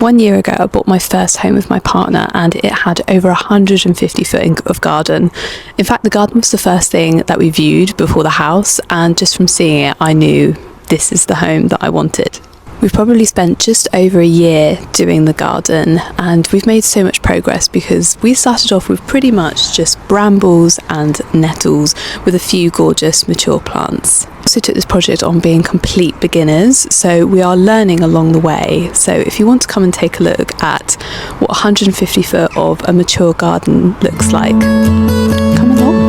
1 year ago, I bought my first home with my partner, and it had over 150 foot of garden. In fact, the garden was the first thing that we viewed before the house, and just from seeing it, I knew this is the home that I wanted. We've probably spent just over a year doing the garden, and we've made so much progress because we started off with pretty much just brambles and nettles with a few gorgeous mature plants. Also took this project on being complete beginners, so we are learning along the way. So if you want to come and take a look at what 150 foot of a mature garden looks like, come along.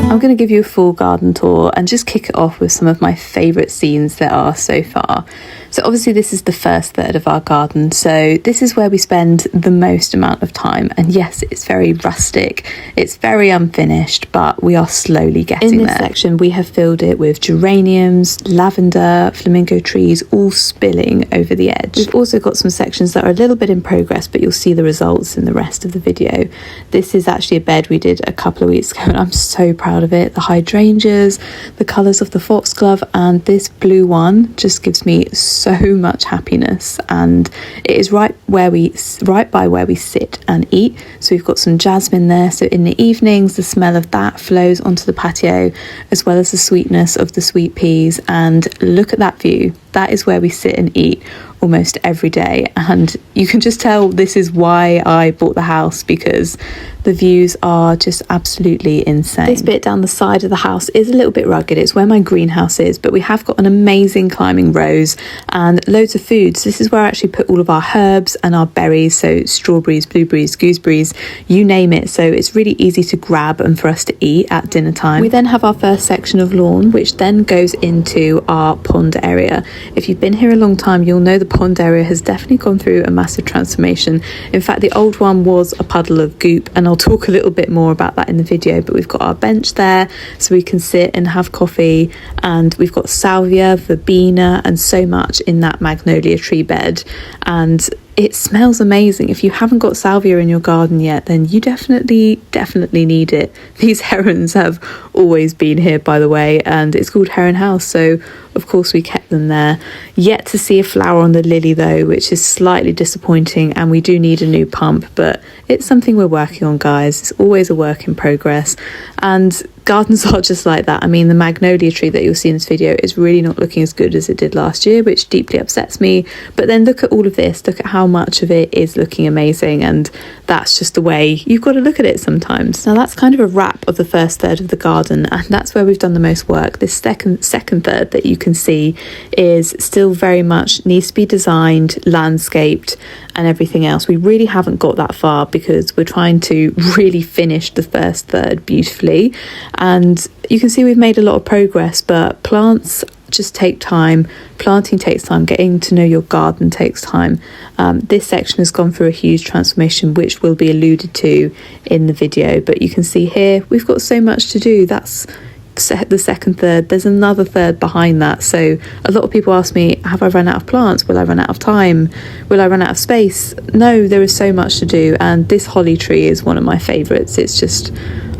I'm going to give you a full garden tour and just kick it off with some of my favourite scenes there are so far. So obviously this is the first third of our garden, so this is where we spend the most amount of time, and yes, it's very rustic, it's very unfinished, but we are slowly getting there. In this section we have filled it with geraniums, lavender, flamingo trees, all spilling over the edge. We've also got some sections that are a little bit in progress, but you'll see the results in the rest of the video. This is actually a bed we did a couple of weeks ago, and I'm so proud of it. The hydrangeas, the colours of the foxglove, and this blue one just gives me so much happiness, and it is right by where we sit and eat. So we've got some jasmine there, so in the evenings the smell of that flows onto the patio, as well as the sweetness of the sweet peas. And look at that view. That is where we sit and eat almost every day, and you can just tell this is why I bought the house, because the views are just absolutely insane. This bit down the side of the house is a little bit rugged. It's where my greenhouse is, but we have got an amazing climbing rose and loads of food. So this is where I actually put all of our herbs and our berries, so strawberries, blueberries, gooseberries, you name it. So it's really easy to grab and for us to eat at dinner time. We then have our first section of lawn, which then goes into our pond area. If you've been here a long time, you'll know the pond area has definitely gone through a massive transformation. In fact, the old one was a puddle of goop, and I'll talk a little bit more about that in the video. But we've got our bench there so we can sit and have coffee, and we've got salvia, verbena, and so much in that magnolia tree bed, and it smells amazing. If you haven't got salvia in your garden yet, then you definitely need it. These herons have always been here, by the way, and it's called Heron House, so of course we kept them there. Yet to see a flower on the lily though, which is slightly disappointing, and we do need a new pump, but it's something we're working on, guys. It's always a work in progress, and gardens are just like that. I mean, the magnolia tree that you'll see in this video is really not looking as good as it did last year, which deeply upsets me. But then look at all of this, look at how much of it is looking amazing, and that's just the way you've got to look at it sometimes. Now that's kind of a wrap of the first third of the garden, and that's where we've done the most work. This second third that you can see is still very much needs to be designed, landscaped, and everything else. We really haven't got that far because we're trying to really finish the first third beautifully, and you can see we've made a lot of progress, but plants just take time. Planting takes time. Getting to know your garden takes time. This section has gone through a huge transformation, which will be alluded to in the video, but you can see here we've got so much to do. That's the second third. There's another third behind that. So a lot of people ask me, have I run out of plants? Will I run out of time? Will I run out of space? No, there is so much to do, and this holly tree is one of my favorites. It's just,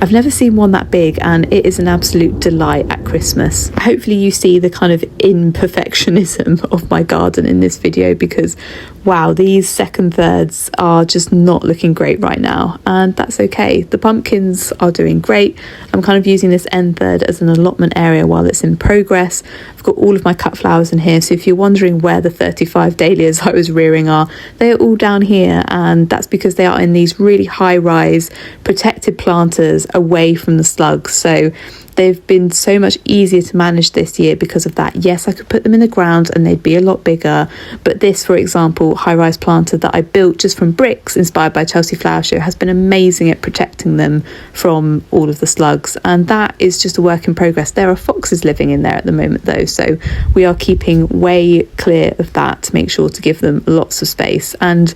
I've never seen one that big, and it is an absolute delight at Christmas. Hopefully you see the kind of imperfectionism of my garden in this video, because wow, these second thirds are just not looking great right now, and that's okay. The pumpkins are doing great. I'm kind of using this end third as an allotment area while it's in progress. I've got all of my cut flowers in here, so if you're wondering where the 35 dahlias I was rearing are, they are all down here, and that's because they are in these really high rise protected planters away from the slugs. So they've been so much easier to manage this year because of that. Yes, I could put them in the ground and they'd be a lot bigger, but this, for example, high-rise planter that I built just from bricks inspired by Chelsea Flower Show has been amazing at protecting them from all of the slugs, and that is just a work in progress. There are foxes living in there at the moment though, so we are keeping way clear of that to make sure to give them lots of space. And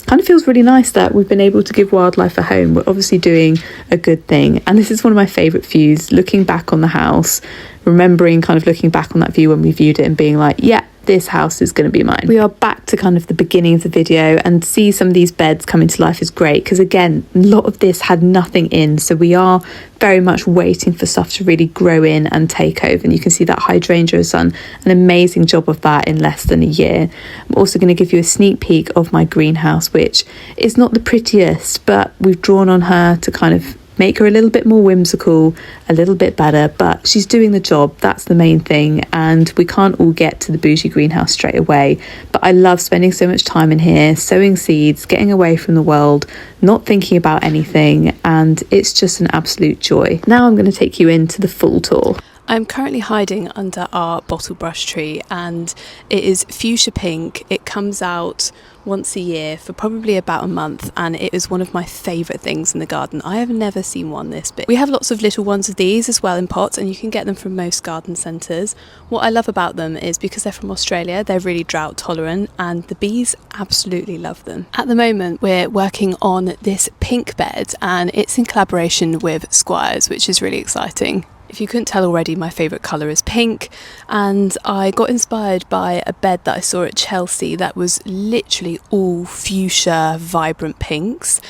Kind of feels really nice that we've been able to give wildlife a home. We're obviously doing a good thing, and this is one of my favourite views, looking back on the house, remembering kind of looking back on that view when we viewed it and being like, yeah, this house is going to be mine. We are back to kind of the beginning of the video, and see some of these beds coming to life is great because, again, a lot of this had nothing in, so we are very much waiting for stuff to really grow in and take over. And you can see that hydrangea has done an amazing job of that in less than a year. I'm also going to give you a sneak peek of my greenhouse, which is not the prettiest, but we've drawn on her to kind of make her a little bit more whimsical, a little bit better, but she's doing the job. That's the main thing, and we can't all get to the bougie greenhouse straight away, but I love spending so much time in here, sowing seeds, getting away from the world, not thinking about anything, and it's just an absolute joy. Now I'm going to take you into the full tour. I'm currently hiding under our bottle brush tree, and it is fuchsia pink. It comes out once a year for probably about a month, and it is one of my favourite things in the garden. I have never seen one this big. We have lots of little ones of these as well in pots, and you can get them from most garden centres. What I love about them is because they're from Australia, they're really drought tolerant, and the bees absolutely love them. At the moment we're working on this pink bed, and it's in collaboration with Squires, which is really exciting. If you couldn't tell already, my favourite colour is pink, and I got inspired by a bed that I saw at Chelsea that was literally all fuchsia vibrant pinks,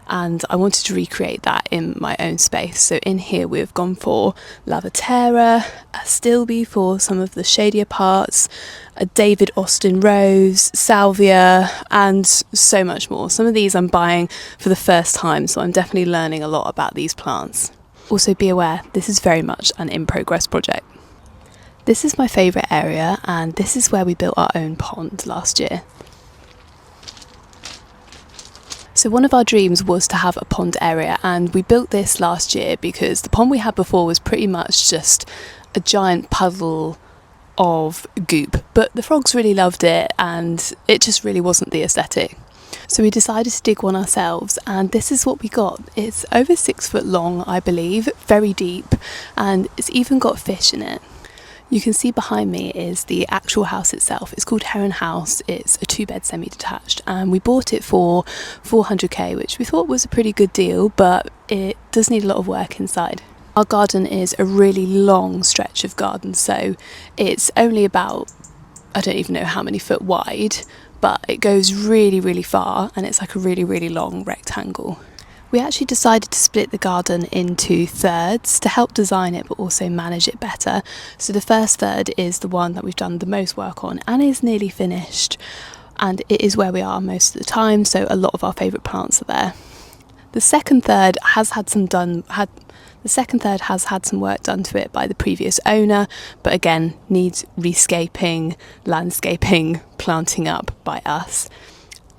and I wanted to recreate that in my own space. So in here we've gone for Lavaterra, a Stilby for some of the shadier parts, a David Austin rose, salvia, and so much more. Some of these I'm buying for the first time, so I'm definitely learning a lot about these plants. Also be aware, this is very much an in-progress project. This is my favourite area, and this is where we built our own pond last year. So one of our dreams was to have a pond area, and we built this last year because the pond we had before was pretty much just a giant puddle of goop, but the frogs really loved it and it just really wasn't the aesthetic. So we decided to dig one ourselves, and this is what we got. It's over 6 foot long, I believe, very deep, and it's even got fish in it. You can see behind me is the actual house itself. It's called Heron House. It's a 2-bed semi-detached, and we bought it for 400k, which we thought was a pretty good deal, but it does need a lot of work inside. Our garden is a really long stretch of garden, so it's only about, I don't even know how many foot wide, but it goes really, really far, and it's like a really, really long rectangle. We actually decided to split the garden into thirds to help design it but also manage it better. So the first third is the one that we've done the most work on and is nearly finished, and it is where we are most of the time, so a lot of our favourite plants are there. The second third has had some work done to it by the previous owner, but again needs rescaping, landscaping, planting up by us.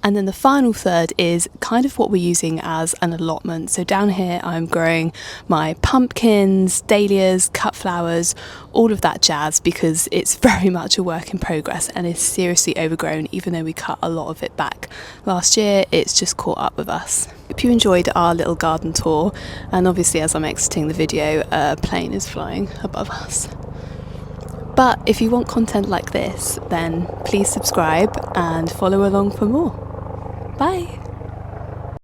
And then the final third is kind of what we're using as an allotment. So down here I'm growing my pumpkins, dahlias, cut flowers, all of that jazz, because it's very much a work in progress and is seriously overgrown. Even though we cut a lot of it back last year, it's just caught up with us. Hope you enjoyed our little garden tour, and obviously as I'm exiting the video, a plane is flying above us. But if you want content like this, then please subscribe and follow along for more. Bye!